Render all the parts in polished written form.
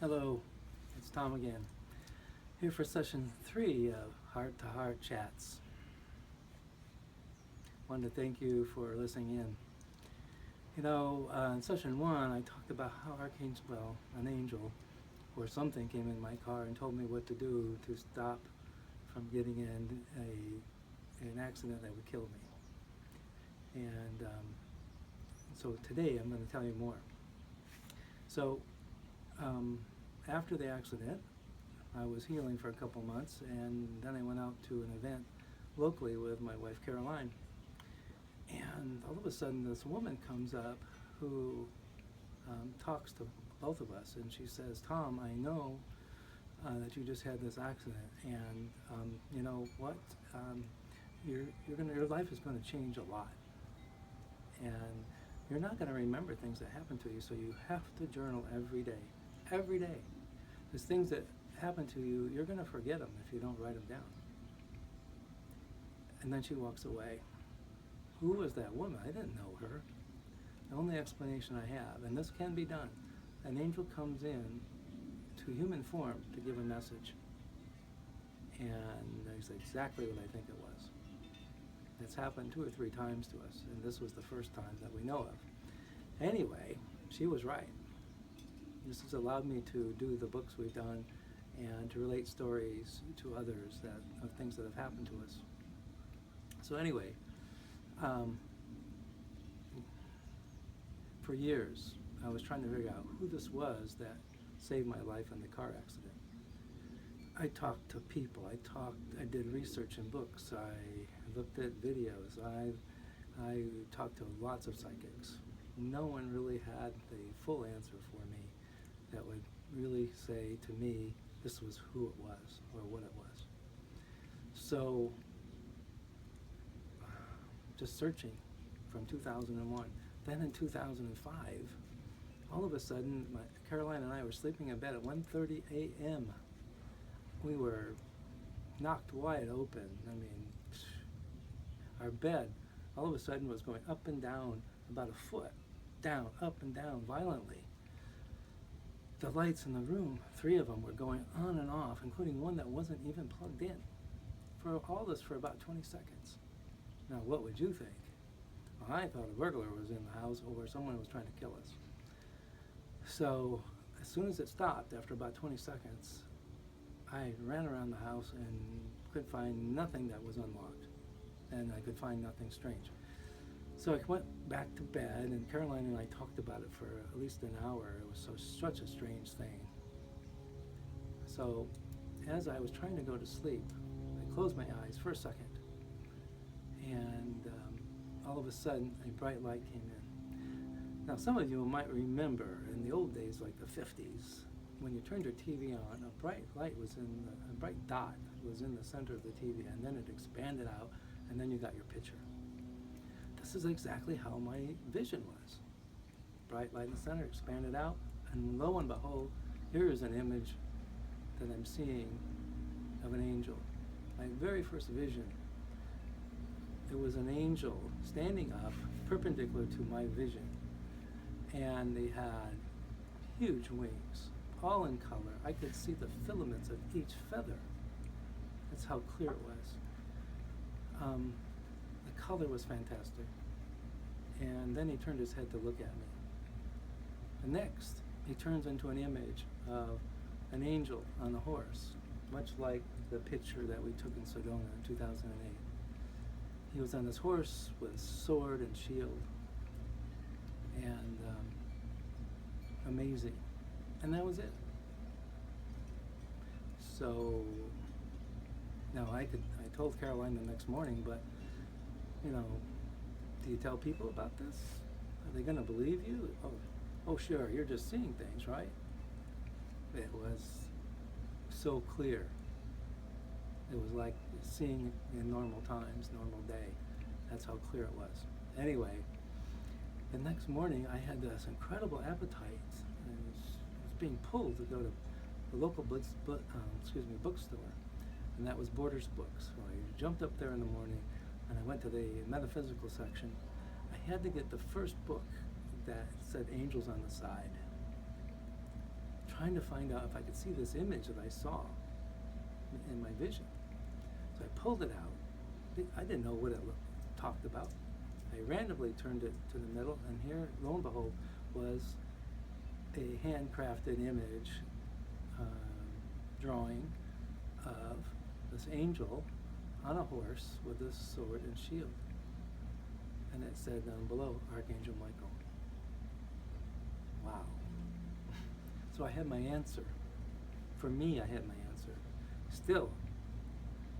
Hello, it's Tom again, here for session 3 of Heart to Heart Chats. Wanted to thank you for listening in. In session 1, I talked about how an angel or something came in my car and told me what to do to stop from getting in an accident that would kill me. And so today I'm going to tell you more. So after the accident, I was healing for a couple months, and then I went out to an event locally with my wife Caroline. And all of a sudden this woman comes up who talks to both of us, and she says, "Tom, I know that you just had this accident, and you know what? Your life is going to change a lot, and you're not going to remember things that happened to you, so you have to journal every day. Every day. There's things that happen to you, you're going to forget them if you don't write them down." And then she walks away. Who was that woman? I didn't know her. The only explanation I have, and this can be done, an angel comes in to human form to give a message. And that's exactly what I think it was. It's happened 2 or 3 times to us, and this was the first time that we know of. Anyway, she was right. This has allowed me to do the books we've done and to relate stories to others of things that have happened to us. So anyway, for years I was trying to figure out who this was that saved my life in the car accident. I talked to people, I did research in books, I looked at videos, I talked to lots of psychics. No one really had the full answer for me that would really say to me this was who it was or what it was. So just searching from 2001. Then in 2005, all of a sudden, Caroline and I were sleeping in bed at 1:30 a.m. We were knocked wide open. I mean, our bed all of a sudden was going up and down about a foot, down, up and down violently. The lights in the room, 3 of them, were going on and off, including one that wasn't even plugged in. For all this for about 20 seconds. Now, what would you think? Well, I thought a burglar was in the house or someone was trying to kill us. So, as soon as it stopped, after about 20 seconds, I ran around the house and could find nothing that was unlocked. And I could find nothing strange. So I went back to bed, and Caroline and I talked about it for at least an hour. It was such a strange thing. So, as I was trying to go to sleep, I closed my eyes for a second, and all of a sudden a bright light came in. Now some of you might remember in the old days, like the 50s, when you turned your TV on, a bright dot was in the center of the TV, and then it expanded out, and then you got your picture. This is exactly how my vision was. Bright light in the center, expanded out, and lo and behold, here is an image that I'm seeing of an angel. My very first vision, it was an angel standing up perpendicular to my vision, and they had huge wings, all in color. I could see the filaments of each feather. That's how clear it was. The color was fantastic. And then he turned his head to look at me. And next, he turns into an image of an angel on a horse, much like the picture that we took in Sedona in 2008. He was on this horse with sword and shield, and amazing. And that was it. So now I told Caroline the next morning, but do you tell people about this? Are they going to believe you? Oh, sure, you're just seeing things, right? It was so clear. It was like seeing in normal times, normal day. That's how clear it was. Anyway, the next morning I had this incredible appetite. I was being pulled to go to the local bookstore, and that was Borders Books. So I jumped up there in the morning, and I went to the metaphysical section. I had to get the first book that said angels on the side. trying to find out if I could see this image that I saw in my vision. So I pulled it out. I didn't know what it talked about. I randomly turned it to the middle, and here, lo and behold, was a handcrafted image drawing of this angel on a horse with a sword and shield. And it said down below, Archangel Michael. Wow. So I had my answer. For me, I had my answer. Still,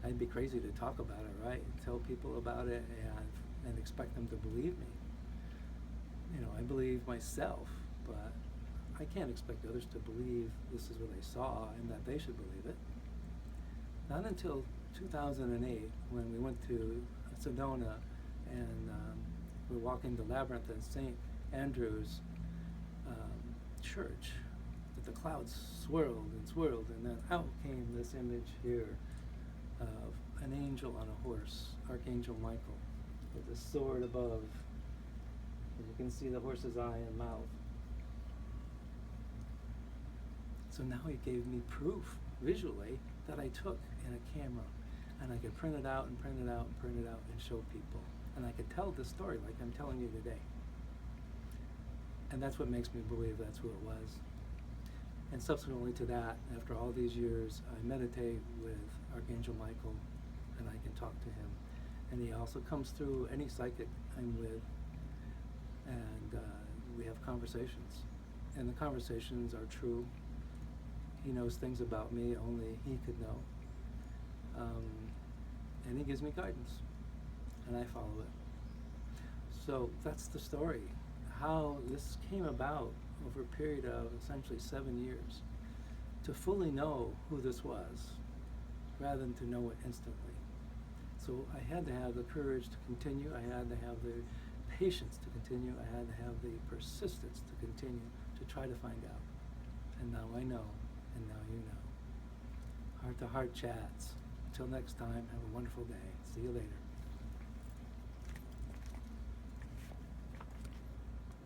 I'd be crazy to talk about it, right? Tell people about it and expect them to believe me. You know, I believe myself, but I can't expect others to believe this is what I saw and that they should believe it. Not until 2008, when we went to Sedona and we're walking the labyrinth at St. Andrew's church, that the clouds swirled and swirled, and then out came this image here of an angel on a horse, Archangel Michael, with a sword above. And you can see the horse's eye and mouth. So now he gave me proof visually that I took in a camera, and I could print it out and print it out and print it out and show people. And I could tell this story like I'm telling you today. And that's what makes me believe that's who it was. And subsequently to that, after all these years, I meditate with Archangel Michael, and I can talk to him. And he also comes through any psychic I'm with, and we have conversations. And the conversations are true. He knows things about me only he could know. And he gives me guidance, and I follow it. So that's the story. How this came about over a period of essentially 7 years, to fully know who this was, rather than to know it instantly. So I had to have the courage to continue, I had to have the patience to continue, I had to have the persistence to continue, to try to find out. And now I know, and now you know. Heart-to-heart chats. Until next time, have a wonderful day. See you later.